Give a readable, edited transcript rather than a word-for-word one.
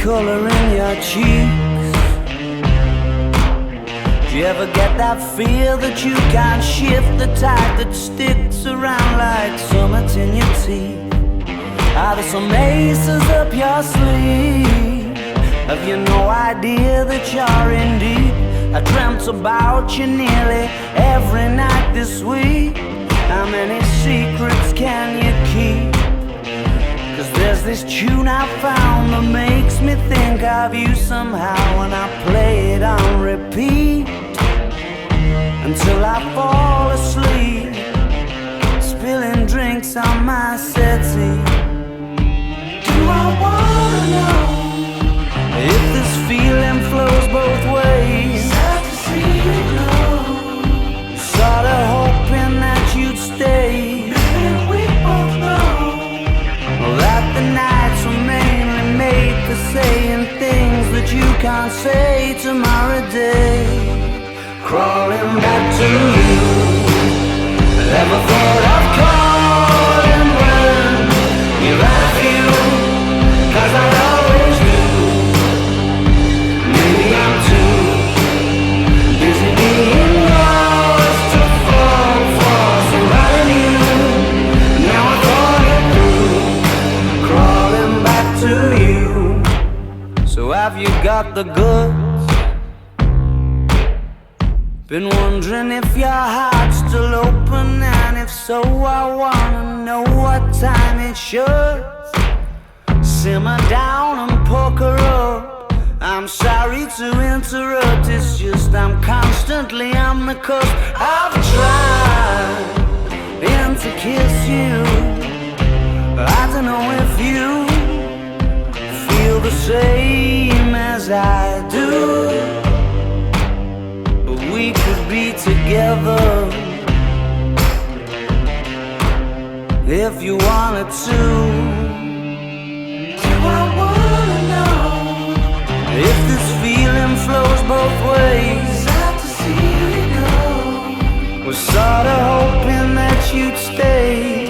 color in your cheeks. Do you ever get that feel that you can't shift, the type that sticks around like summat in your teeth? Are there some aces up your sleeve? Have you no idea that you're in deep? I dreamt about you nearly every night this week. How many secrets can you keep? 'Cause there's this tune I found that makes me think of you somehow, and I play it on repeat until I fall asleep, spilling drinks on my settee. Do I wanna know if this feeling flows both ways? Sad to see you go. Sorta hoping that you'd stay. Maybe we both know that the nights were mainly made for saying things that you can't say tomorrow day. Crawling back to you, never thought of calling when you're out of you, 'cause I always do. Maybe I'm too busy being lost to fall for somebody new. Now I thought it through, crawling back to you. So have you got the goods? Been wondering if your heart's still open, and if so, I wanna know what time it should. Simmer down and pucker up. I'm sorry to interrupt, it's just I'm constantly on the cusp. I've tried to kiss you. I don't know if you feel the same as I do, but we could be together if you wanted to. Do I wanna know if this feeling flows both ways? Sad to see you go. Was sorta hoping that you'd stay.